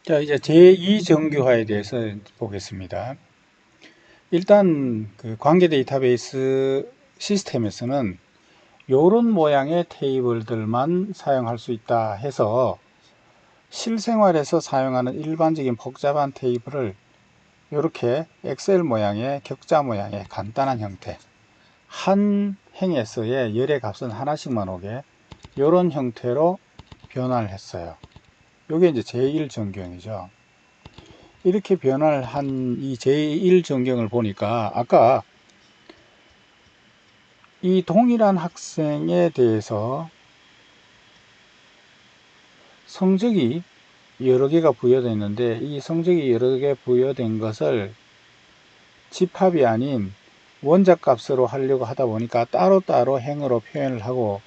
자, 이제 제2정규화에 대해서 보겠습니다. 일단 그 관계 데이터베이스 시스템에서는 이런 모양의 테이블들만 사용할 수 있다 해서 실생활에서 사용하는 일반적인 복잡한 테이블을 이렇게 엑셀 모양의 격자 모양의 간단한 형태, 한 행에서의 열의 값은 하나씩만 오게 이런 형태로 변화를 했어요. 이게 이제 제1정규형이죠. 이렇게 변화를 한 이 제1전경을 보니까 아까 이 동일한 학생에 대해서 성적이 여러 개가 부여되어 있는데 이 성적이 여러 개 부여된 것을 집합이 아닌 원작 값으로 하려고 하다 보니까 따로따로 행으로 표현을 하고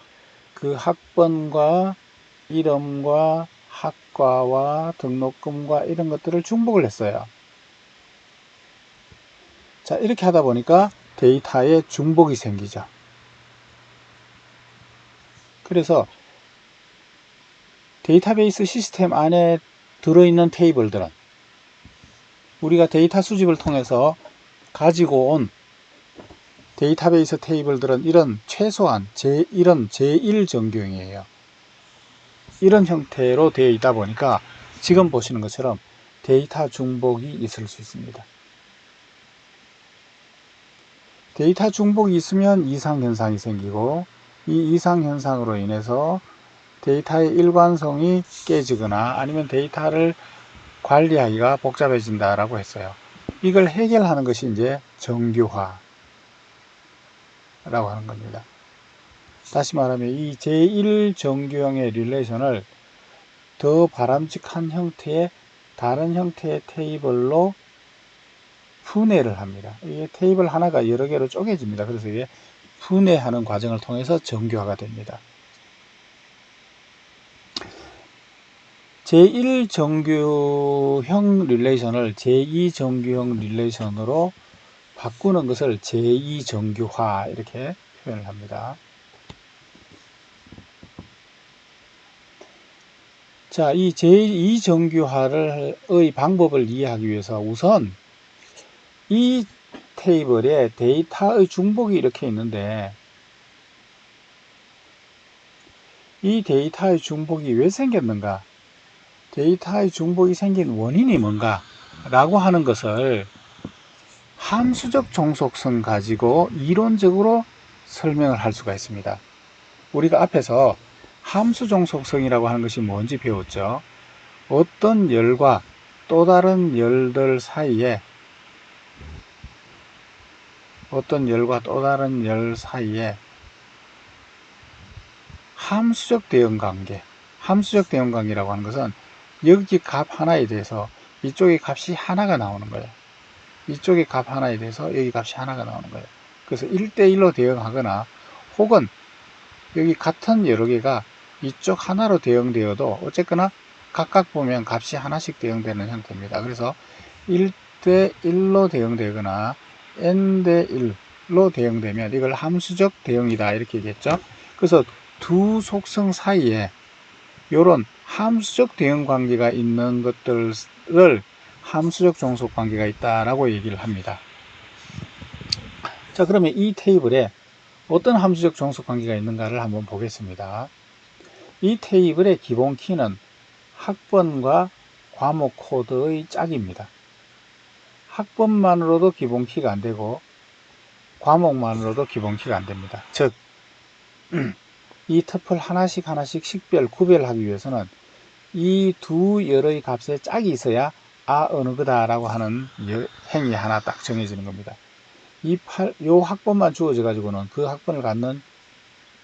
그 학번과 이름과 학과와 등록금과 이런 것들을 중복을 했어요. 자, 이렇게 하다 보니까 데이터에 중복이 생기죠. 그래서 데이터베이스 시스템 안에 들어있는 테이블들은 우리가 데이터 수집을 통해서 가지고 온 데이터베이스 테이블들은 이런 최소한 이런 제1정규형이에요. 이런 형태로 되어 있다 보니까 지금 보시는 것처럼 데이터 중복이 있을 수 있습니다. 데이터 중복이 있으면 이상현상이 생기고 이 이상현상으로 인해서 데이터의 일관성이 깨지거나 아니면 데이터를 관리하기가 복잡해진다라고 했어요. 이걸 해결하는 것이 이제 정규화라고 하는 겁니다. 다시 말하면 이 제1정규형의 릴레이션을 더 바람직한 형태의 다른 형태의 테이블로 분해를 합니다. 이게 테이블 하나가 여러 개로 쪼개집니다. 그래서 이게 분해하는 과정을 통해서 정규화가 됩니다. 제1정규형 릴레이션을 제2정규형 릴레이션으로 바꾸는 것을 제2정규화 이렇게 표현을 합니다. 자, 이 제2정규화의 방법을 이해하기 위해서 우선 이 테이블에 데이터의 중복이 이렇게 있는데 이 데이터의 중복이 왜 생겼는가? 데이터의 중복이 생긴 원인이 뭔가? 라고 하는 것을 함수적 종속성 가지고 이론적으로 설명을 할 수가 있습니다. 우리가 앞에서 함수 종속성이라고 하는 것이 뭔지 배웠죠. 어떤 열과 또 다른 열들 사이에 함수적 대응관계, 함수적 대응관계라고 하는 것은 여기 값 하나에 대해서 이쪽의 값이 하나가 나오는 거예요. 이쪽의 값 하나에 대해서 여기 값이 하나가 나오는 거예요. 그래서 1대1로 대응하거나 혹은 여기 같은 여러 개가 이쪽 하나로 대응되어도 어쨌거나 각각 보면 값이 하나씩 대응되는 형태입니다. 그래서 1대1로 대응되거나 n대1로 대응되면 이걸 함수적 대응이다 이렇게 얘기했죠. 그래서 두 속성 사이에 이런 함수적 대응 관계가 있는 것들을 함수적 종속 관계가 있다라고 얘기를 합니다. 자, 그러면 이 테이블에 어떤 함수적 종속 관계가 있는가를 한번 보겠습니다. 이 테이블의 기본 키는 학번과 과목 코드의 짝입니다. 학번만으로도 기본 키가 안 되고 과목만으로도 기본 키가 안 됩니다. 즉, 이 터플 하나씩 식별, 구별하기 위해서는 이 두 열의 값에 짝이 있어야 어느 거다라고 하는 행위 하나 딱 정해지는 겁니다. 요 학번만 주어져 가지고는 그 학번을 갖는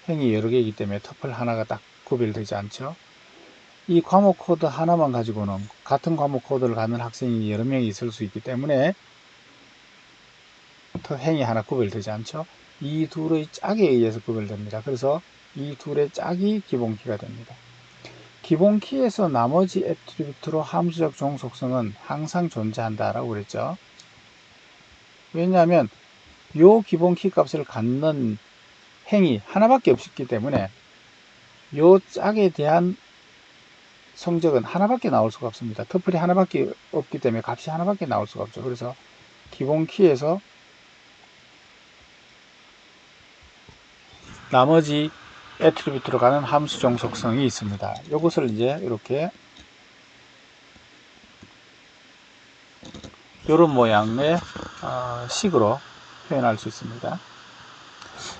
행위 여러 개이기 때문에 터플 하나가 딱 구별되지 않죠. 이 과목 코드 하나만 가지고는 같은 과목 코드를 갖는 학생이 여러 명이 있을 수 있기 때문에 행위 하나 구별되지 않죠. 이 둘의 짝에 의해서 구별됩니다. 그래서 이 둘의 짝이 기본키가 됩니다. 기본키에서 나머지 애트리뷰트로 함수적 종속성은 항상 존재한다라고 그랬죠. 왜냐하면 요 기본키 값을 갖는 행위 하나밖에 없기 때문에 요 짝에 대한 성적은 하나밖에 나올 수가 없습니다. 터플이 하나밖에 없기 때문에 값이 하나밖에 나올 수가 없죠. 그래서 기본 키에서 나머지 애트리뷰트로 가는 함수 종속성이 있습니다. 이것을 이제 이렇게 이런 모양의 식으로 표현할 수 있습니다.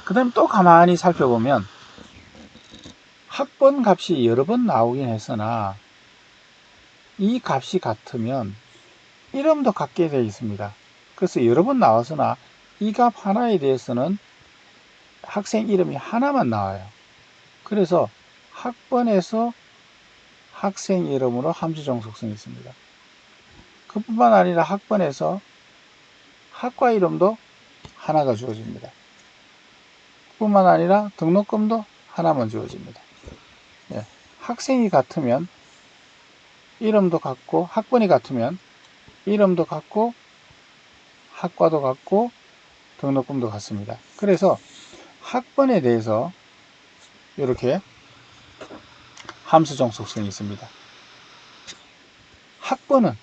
그 다음 또 가만히 살펴보면 학번 값이 여러 번 나오긴 했으나 이 값이 같으면 이름도 같게 되어 있습니다. 그래서 여러 번 나왔으나 이 값 하나에 대해서는 학생 이름이 하나만 나와요. 그래서 학번에서 학생 이름으로 함수 종속성이 있습니다. 그뿐만 아니라 학번에서 학과 이름도 하나가 주어집니다. 뿐만 아니라 등록금도 하나만 주어집니다. 예, 학생이 같으면 이름도 같고 학번이 같으면 이름도 같고 학과도 같고 등록금도 같습니다. 그래서 학번에 대해서 이렇게 함수 종속성이 있습니다. 학번은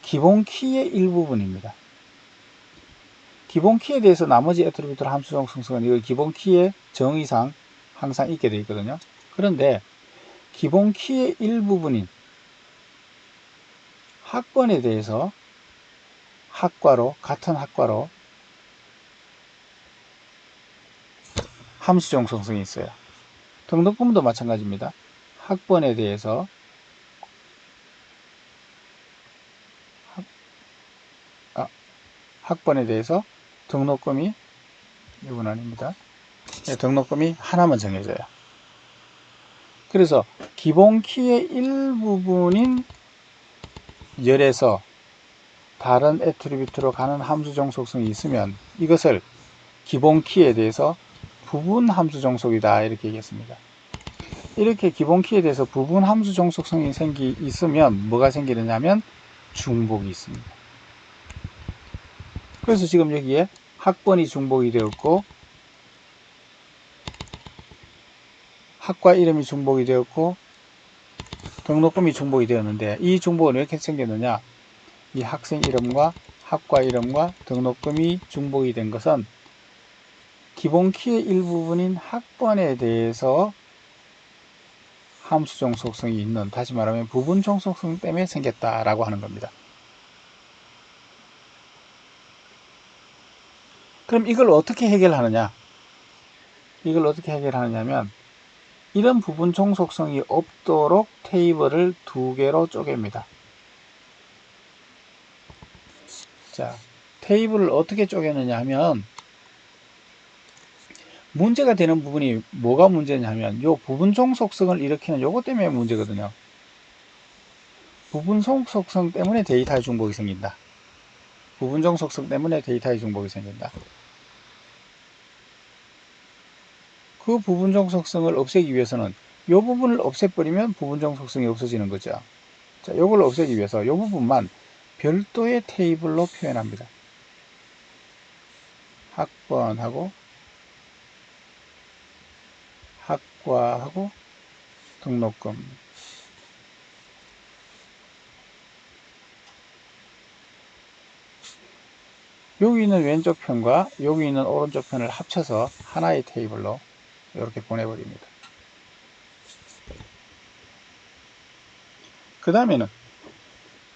기본 키의 일부분입니다. 기본 키에 대해서 나머지 애트리뷰트 함수 종속성은 이 기본 키의 정의상 항상 있게 되어 있거든요. 그런데 기본 키의 일부분인 학번에 대해서 같은 학과로 함수 종속성이 있어요. 등록금도 마찬가지입니다. 학번에 대해서 등록금이 이건 아닙니다. 네, 등록금이 하나만 정해져요. 그래서 기본 키의 일부분인 열에서 다른 애트리뷰트로 가는 함수 종속성이 있으면 이것을 기본 키에 대해서 부분 함수 종속이다 이렇게 얘기했습니다. 이렇게 기본 키에 대해서 부분 함수 종속성이 있으면 뭐가 생기느냐면 중복이 있습니다. 그래서 지금 여기에 학번이 중복이 되었고 학과 이름이 중복이 되었고 등록금이 중복이 되었는데 이 중복은 왜 이렇게 생겼느냐, 이 학생 이름과 학과 이름과 등록금이 중복이 된 것은 기본 키의 일부분인 학번에 대해서 함수 종속성이 있는, 다시 말하면 부분 종속성 때문에 생겼다라고 하는 겁니다. 그럼 이걸 어떻게 해결하느냐? 이걸 어떻게 해결하느냐면 이런 부분 종속성이 없도록 테이블을 두 개로 쪼갭니다. 자, 테이블을 어떻게 쪼개느냐 하면 문제가 되는 부분이 뭐가 문제냐면 요 부분 종속성을 일으키는 요것 때문에 문제거든요. 부분 종속성 때문에 데이터의 중복이 생긴다. 부분 종속성 때문에 데이터의 중복이 생긴다. 그 부분 종속성을 없애기 위해서는 이 부분을 없애버리면 부분 종속성이 없어지는 거죠. 자, 요걸 없애기 위해서 이 부분만 별도의 테이블로 표현합니다. 학번하고 학과하고 등록금. 여기 있는 왼쪽 편과 여기 있는 오른쪽 편을 합쳐서 하나의 테이블로 이렇게 보내버립니다. 그 다음에는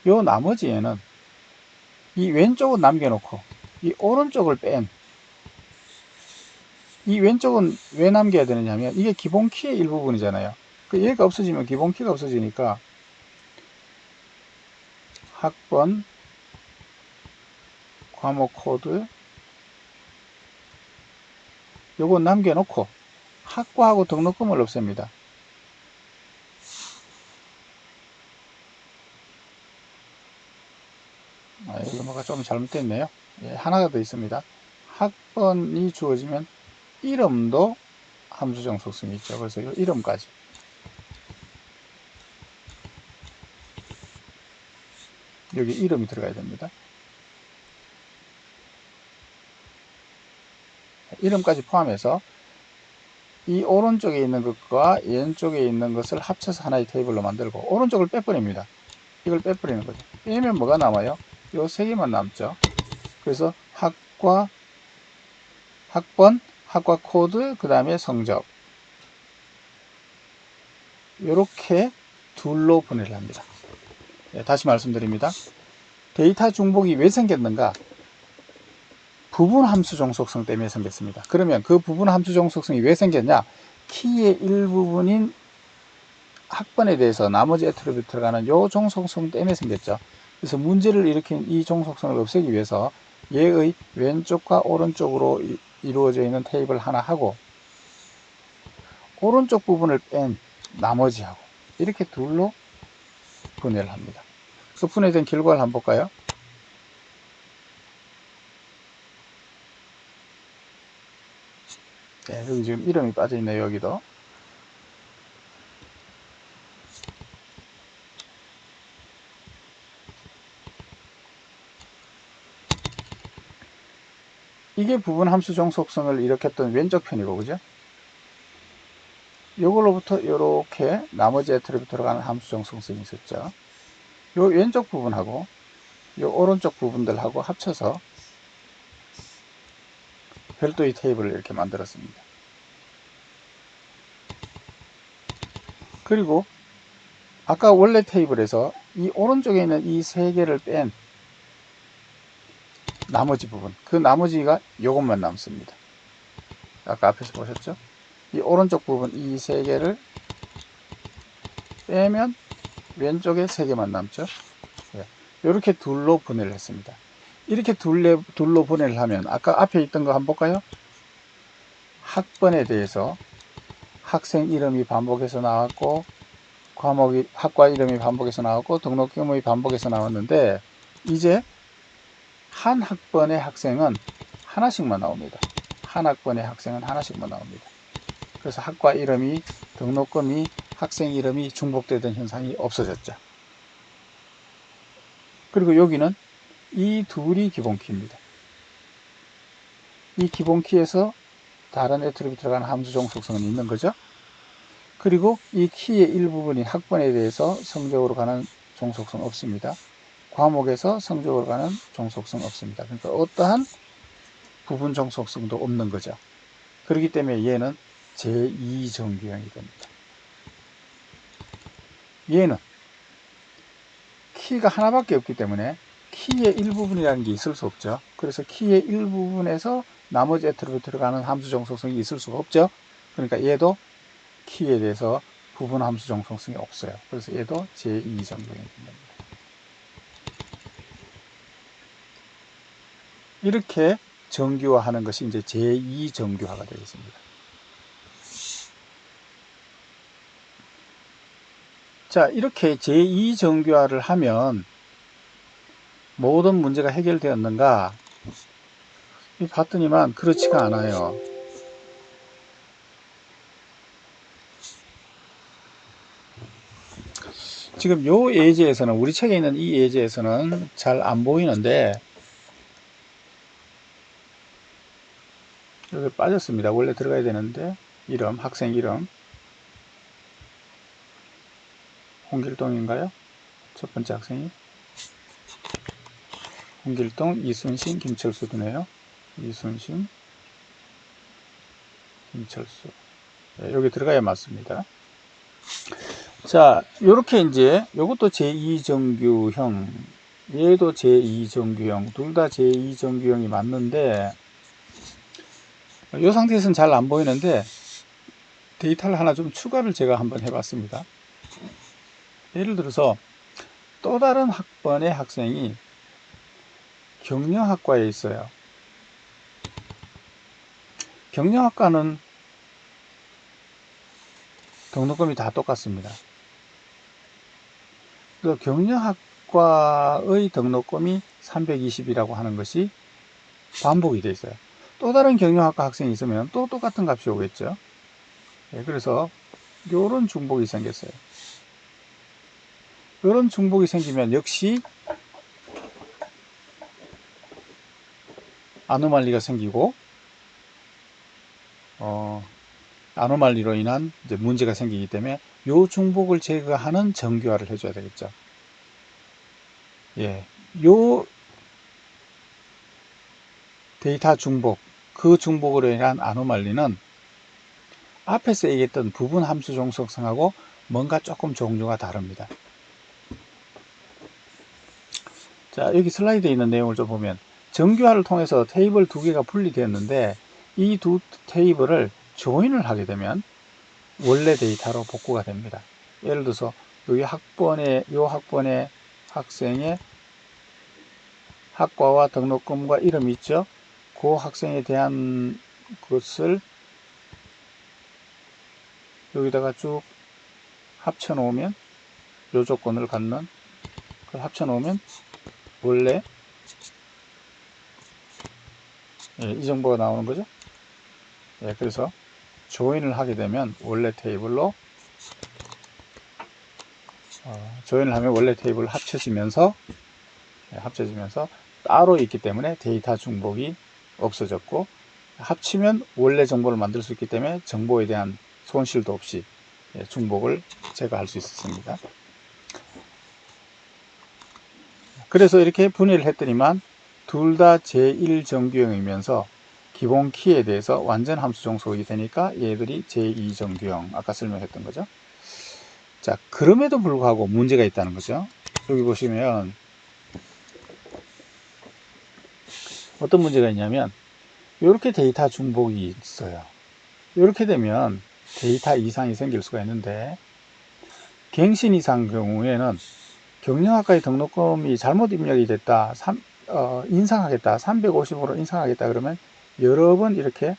요 나머지에는 이 왼쪽은 남겨놓고 이 오른쪽을 뺀, 이 왼쪽은 왜 남겨야 되느냐 하면 이게 기본 키의 일부분이잖아요. 그 얘가 없어지면 기본 키가 없어지니까 학번, 과목 코드 요거 남겨놓고 학과하고 등록금을 없앱니다. 여기 뭐가 좀 잘못됐네요. 예, 하나가 더 있습니다. 학번이 주어지면 이름도 함수 종속성이 있죠. 그래서 이 이름까지. 여기 이름이 들어가야 됩니다. 이름까지 포함해서 이 오른쪽에 있는 것과 왼쪽에 있는 것을 합쳐서 하나의 테이블로 만들고 오른쪽을 빼버립니다. 이걸 빼버리는 거죠. 빼면 뭐가 남아요? 요 세 개만 남죠. 그래서 학과, 학번, 학과 코드, 그 다음에 성적. 이렇게 둘로 분해를 합니다. 네, 다시 말씀드립니다. 데이터 중복이 왜 생겼는가? 부분 함수 종속성 때문에 생겼습니다. 그러면 그 부분 함수 종속성이 왜 생겼냐? 키의 일부분인 학번에 대해서 나머지 애트리뷰트 들어가는 요 종속성 때문에 생겼죠. 그래서 문제를 일으킨 이 종속성을 없애기 위해서 얘의 왼쪽과 오른쪽으로 이루어져 있는 테이블 하나 하고 오른쪽 부분을 뺀 나머지하고 이렇게 둘로 분해를 합니다. 그 분해된 결과를 한번 볼까요? 네, 여기 지금 이름이 빠져 있네요. 여기도. 이게 부분 함수 종속성을 일으켰던 왼쪽 편이고, 그죠? 요걸로부터 이렇게 나머지 애트리뷰트 들어가는 함수 종속성이 있었죠. 요 왼쪽 부분하고 요 오른쪽 부분들하고 합쳐서 별도의 테이블을 이렇게 만들었습니다. 그리고 아까 원래 테이블에서 이 오른쪽에 있는 이 세 개를 뺀 나머지 부분, 그 나머지가 요것만 남습니다. 아까 앞에서 보셨죠? 이 오른쪽 부분 이 세 개를 빼면 왼쪽에 세 개만 남죠. 이렇게 둘로 분해를 했습니다. 이렇게 둘로 분해를 하면 아까 앞에 있던 거 한번 볼까요? 학번에 대해서 학생 이름이 반복해서 나왔고 과목이 학과 이름이 반복해서 나왔고 등록 규모이 반복해서 나왔는데 이제 한 학번의 학생은 하나씩만 나옵니다. 한 학번의 학생은 하나씩만 나옵니다. 그래서 학과 이름이 등록금이 학생 이름이 중복되던 현상이 없어졌죠. 그리고 여기는 이 둘이 기본키입니다. 이 기본키에서 다른 애트리뷰트 들어가는 함수 종속성은 있는 거죠. 그리고 이 키의 일부분인 학번에 대해서 성적으로 가는 종속성 없습니다. 과목에서 성적으로 가는 종속성 없습니다. 그러니까 어떠한 부분 종속성도 없는 거죠. 그렇기 때문에 얘는 제2정규형이 됩니다. 얘는 키가 하나밖에 없기 때문에 키의 일부분이라는 게 있을 수 없죠. 그래서 키의 일부분에서 나머지 애트리뷰트 들어가는 함수 종속성이 있을 수가 없죠. 그러니까 얘도 키에 대해서 부분 함수 종속성이 없어요. 그래서 얘도 제2정규형이 됩니다. 이렇게 정규화하는 것이 이제 제2정규화가 되겠습니다. 자, 이렇게 제2정규화를 하면 모든 문제가 해결되었는가? 봤더니만 그렇지가 않아요. 지금 요 예제에서는 우리 책에 있는 이 예제에서는 잘 안 보이는데 여기 빠졌습니다. 원래 들어가야 되는데 이름, 학생 이름 홍길동인가요? 첫 번째 학생이 홍길동, 이순신, 김철수도네요. 이순신, 김철수. 네, 여기 들어가야 맞습니다. 자, 요렇게 이제 요것도 제2정규형, 얘도 제2정규형, 둘 다 제2정규형이 맞는데 이 상태에서는 잘 안 보이는데 데이터를 하나 좀 추가를 제가 한번 해봤습니다. 예를 들어서 또 다른 학번의 학생이 경영학과에 있어요. 경영학과는 등록금이 다 똑같습니다. 그 경영학과의 등록금이 320이라고 하는 것이 반복이 되어 있어요. 또 다른 경영학과 학생이 있으면 또 똑같은 값이 오겠죠. 네, 그래서 이런 중복이 생겼어요. 이런 중복이 생기면 역시 아노말리가 생기고 아노말리로 인한 이제 문제가 생기기 때문에 요 중복을 제거하는 정규화를 해줘야 되겠죠. 예, 요 데이터 중복, 그 중복으로 인한 아노말리는 앞에서 얘기했던 부분 함수 종속성하고 뭔가 조금 종류가 다릅니다. 자, 여기 슬라이드에 있는 내용을 좀 보면 정규화를 통해서 테이블 두 개가 분리되었는데 이 두 테이블을 조인을 하게 되면 원래 데이터로 복구가 됩니다. 예를 들어서 여기 요 학번의 학생의 학과와 등록금과 이름이 있죠. 그 학생에 대한 것을 여기다가 쭉 합쳐 놓으면 요 조건을 갖는 그걸 합쳐 놓으면 원래 이 정보가 나오는 거죠. 예, 그래서 조인을 하게 되면 원래 테이블로 조인을 하면 원래 테이블 합쳐지면서 따로 있기 때문에 데이터 중복이 없어졌고, 합치면 원래 정보를 만들 수 있기 때문에 정보에 대한 손실도 없이 중복을 제거할 수 있었습니다. 그래서 이렇게 분해를 했더니만 둘 다 제1정규형이면서 기본 키에 대해서 완전 함수 종속이 되니까 얘들이 제2정규형, 아까 설명했던 거죠. 자, 그럼에도 불구하고 문제가 있다는 거죠. 여기 보시면 어떤 문제가 있냐면 이렇게 데이터 중복이 있어요. 이렇게 되면 데이터 이상이 생길 수가 있는데, 갱신 이상 경우에는 경영학과의 등록금이 잘못 입력이 됐다, 인상하겠다, 350으로 인상하겠다 그러면 여러 번 이렇게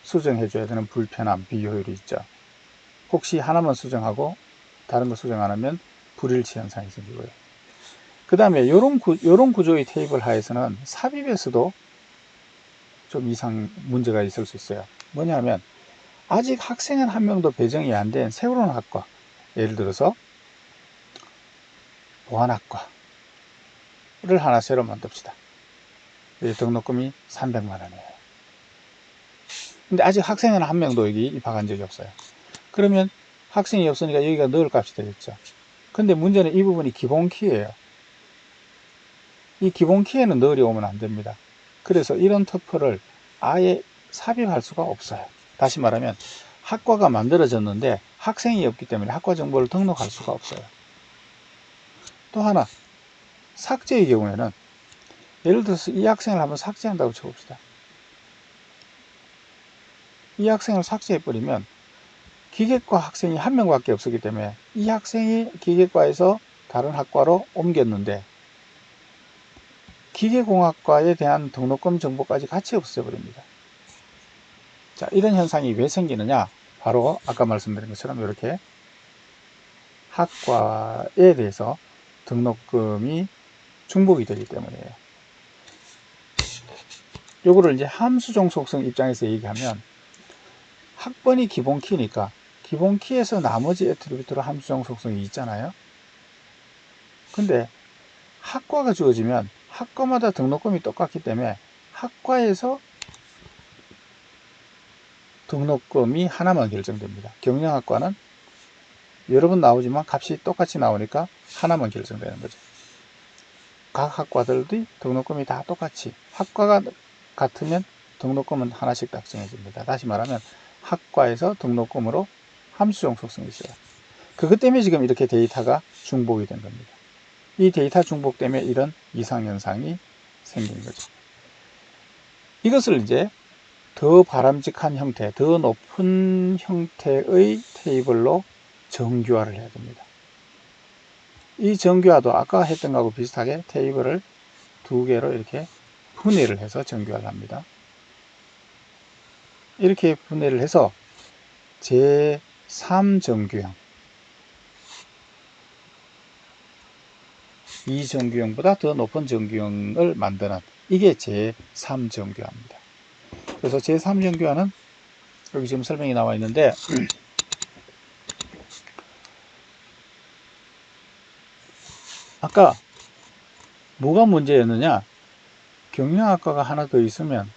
수정해 줘야 되는 불편함, 비효율이 있죠. 혹시 하나만 수정하고 다른 거 수정 안 하면 불일치 현상이 생기고요. 그 다음에 요런 구조의 테이블 하에서는 삽입에서도 좀 이상 문제가 있을 수 있어요. 뭐냐 하면 아직 학생은 한 명도 배정이 안 된 새로운 학과, 예를 들어서 보안학과를 하나 새로 만듭시다. 등록금이 300만 원이에요. 근데 아직 학생은 한 명도 여기 입학한 적이 없어요. 그러면 학생이 없으니까 여기가 넣을 값이 되겠죠. 근데 문제는 이 부분이 기본 키예요. 이 기본 키에는 넣으려 오면 안 됩니다. 그래서 이런 터프를 아예 삽입할 수가 없어요. 다시 말하면 학과가 만들어졌는데 학생이 없기 때문에 학과 정보를 등록할 수가 없어요. 또 하나, 삭제의 경우에는 예를 들어서 이 학생을 한번 삭제한다고 쳐봅시다. 이 학생을 삭제해버리면 기계과 학생이 한 명밖에 없었기 때문에 이 학생이 기계과에서 다른 학과로 옮겼는데 기계공학과에 대한 등록금 정보까지 같이 없애버립니다. 자, 이런 현상이 왜 생기느냐? 바로 아까 말씀드린 것처럼 이렇게 학과에 대해서 등록금이 중복이 되기 때문이에요. 요거를 이제 함수 종속성 입장에서 얘기하면 학번이 기본 키니까 기본 키에서 나머지 애트리뷰트로 함수 종속성이 있잖아요. 근데 학과가 주어지면 학과마다 등록금이 똑같기 때문에 학과에서 등록금이 하나만 결정됩니다. 경영학과는 여러 번 나오지만 값이 똑같이 나오니까 하나만 결정되는 거죠. 각 학과들도 등록금이 다 똑같이, 학과가 같으면 등록금은 하나씩 딱 정해집니다. 다시 말하면 학과에서 등록금으로 함수 종속성이 있어요. 그것 때문에 지금 이렇게 데이터가 중복이 된 겁니다. 이 데이터 중복 때문에 이런 이상현상이 생긴 거죠. 이것을 이제 더 바람직한 형태, 더 높은 형태의 테이블로 정규화를 해야 됩니다. 이 정규화도 아까 했던 거하고 비슷하게 테이블을 두 개로 이렇게 분해를 해서 정규화를 합니다. 이렇게 분해를 해서 제3정규형, 이 정규형보다 더 높은 정규형을 만드는, 이게 제3정규화입니다. 그래서 제3정규화는 여기 지금 설명이 나와 있는데, 아까 뭐가 문제였느냐? 경영학과가 하나 더 있으면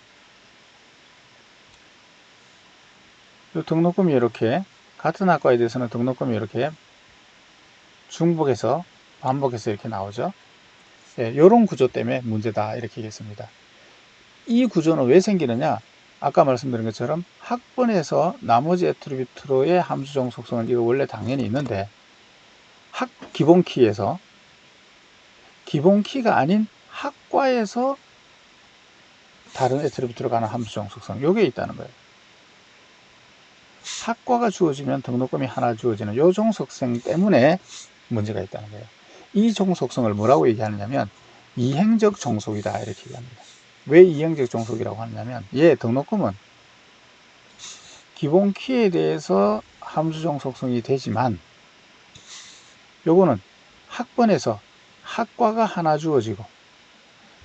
요 등록금이 이렇게 같은 학과에 대해서는 등록금이 이렇게 중복해서 반복해서 이렇게 나오죠. 예, 요런 구조 때문에 문제다 이렇게 얘기했습니다. 이 구조는 왜 생기느냐? 아까 말씀드린 것처럼 학번에서 나머지 애트리뷰트로의 함수정 속성은 이거 원래 당연히 있는데 기본키에서 기본키가 아닌 학과에서 다른 애트리뷰트로 가는 함수정 속성 요게 있다는 거예요. 학과가 주어지면 등록금이 하나 주어지는 요 종속성 때문에 문제가 있다는 거예요. 이 종속성을 뭐라고 얘기하느냐면 이행적 종속이다 이렇게 얘기합니다. 왜 이행적 종속이라고 하냐면 얘 등록금은 기본 키에 대해서 함수 종속성이 되지만 요거는 학번에서 학과가 하나 주어지고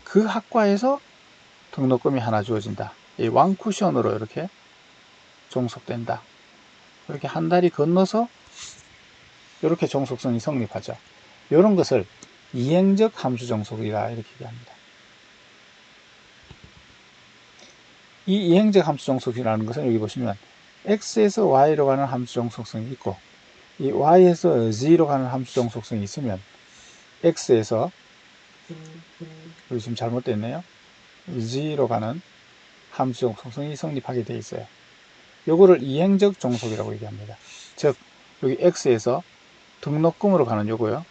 그 학과에서 등록금이 하나 주어진다. 이 왕쿠션으로 이렇게 종속된다. 이렇게 한 달이 건너서 이렇게 종속성이 성립하죠. 이런 것을 이행적 함수 종속이다 이렇게 얘기합니다. 이 이행적 함수 종속이라는 것은 여기 보시면 x에서 y로 가는 함수 종속성이 있고 이 y에서 z로 가는 함수 종속성이 있으면 x에서 여기 지금 잘못됐네요. z로 가는 함수 종속성이 성립하게 되어 있어요. 요거를 이행적 종속이라고 얘기합니다. 즉 여기 x에서 등록금으로 가는 요거요.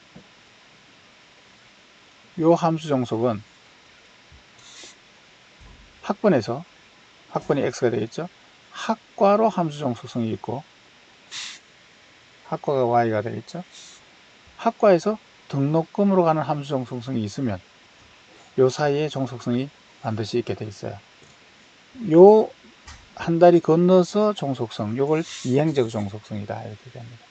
요 함수 종속은 학번에서 학번이 x가 되겠죠. 학과로 함수 종속성이 있고 학과가 y가 되겠죠. 학과에서 등록금으로 가는 함수 종속성이 있으면 요 사이에 종속성이 반드시 있게 돼 있어요. 요 한 달이 건너서 종속성, 요걸 이행적 종속성이다 이렇게 얘기합니다.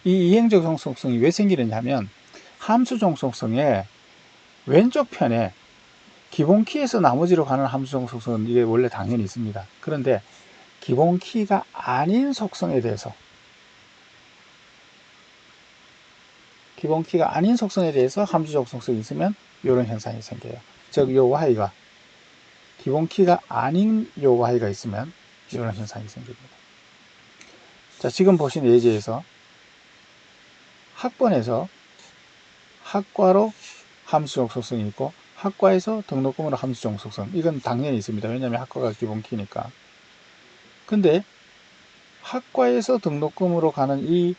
이 이행적 종속성이 왜 생기느냐 하면 함수 종속성의 왼쪽 편에 기본 키에서 나머지로 가는 함수 종속성은 이게 원래 당연히 있습니다. 그런데 기본 키가 아닌 속성에 대해서 함수 종속성이 있으면 이런 현상이 생겨요. 즉, 요 y가 기본 키가 아닌 요 y가 있으면 이런 현상이 생깁니다. 자, 지금 보신 예제에서 학번에서 학과로 함수 종속성이 있고 학과에서 등록금으로 함수 종속성 이건 당연히 있습니다. 왜냐하면 학과가 기본 키니까. 근데 학과에서 등록금으로 가는 이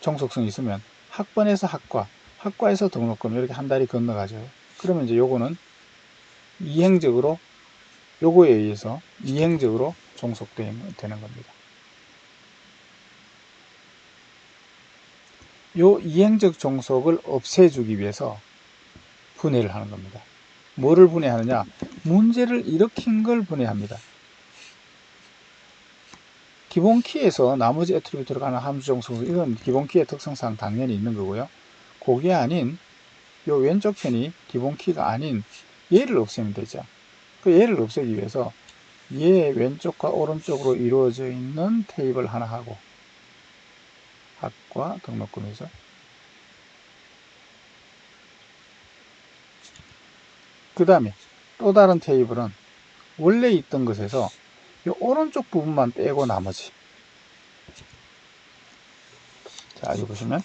종속성이 있으면 학번에서 학과에서 등록금 이렇게 한 달이 건너가죠. 그러면 이제 요거는 이행적으로 요거에 의해서 이행적으로 종속되는 겁니다. 요 이행적 종속을 없애주기 위해서 분해를 하는 겁니다. 뭐를 분해하느냐? 문제를 일으킨 걸 분해합니다. 기본 키에서 나머지 애트리뷰트로 가는 함수 종속 이건 기본 키의 특성상 당연히 있는 거고요. 그게 아닌 요 왼쪽 편이 기본 키가 아닌 얘를 없애면 되죠. 그 얘를 없애기 위해서 얘 왼쪽과 오른쪽으로 이루어져 있는 테이블 하나 하고 학과 등록금이죠. 그 다음에 또 다른 테이블은 원래 있던 것에서 이 오른쪽 부분만 빼고 나머지 자 여기 보시면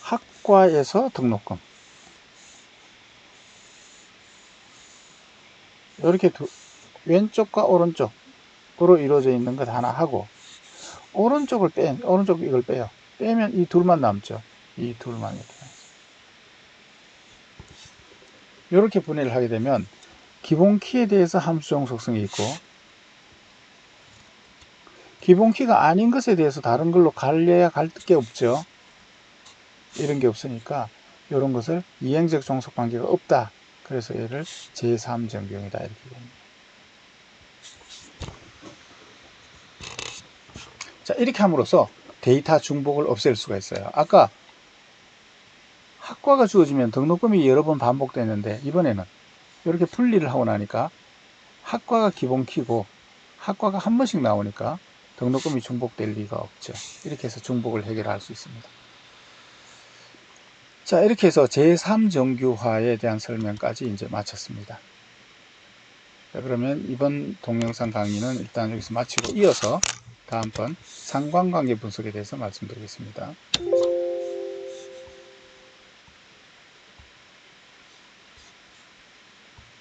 학과에서 등록금 이렇게 왼쪽과 오른쪽으로 이루어져 있는 것 하나 하고 오른쪽 이걸 빼요. 빼면 이 둘만 남죠. 이 둘만 이렇게 분해를 하게 되면 기본 키에 대해서 함수 종속성이 있고 기본 키가 아닌 것에 대해서 다른 걸로 갈려야 갈 게 없죠. 이런 게 없으니까 이런 것을 이행적 종속 관계가 없다. 그래서 얘를 제3정경이다 이렇게 됩니다. 자, 이렇게 함으로써 데이터 중복을 없앨 수가 있어요. 아까 학과가 주어지면 등록금이 여러 번 반복되는데 이번에는 이렇게 분리를 하고 나니까 학과가 기본 키고 학과가 한 번씩 나오니까 등록금이 중복될 리가 없죠. 이렇게 해서 중복을 해결할 수 있습니다. 자, 이렇게 해서 제3정규화에 대한 설명까지 이제 마쳤습니다. 자, 그러면 이번 동영상 강의는 일단 여기서 마치고 이어서 다음번 상관관계 분석에 대해서 말씀드리겠습니다.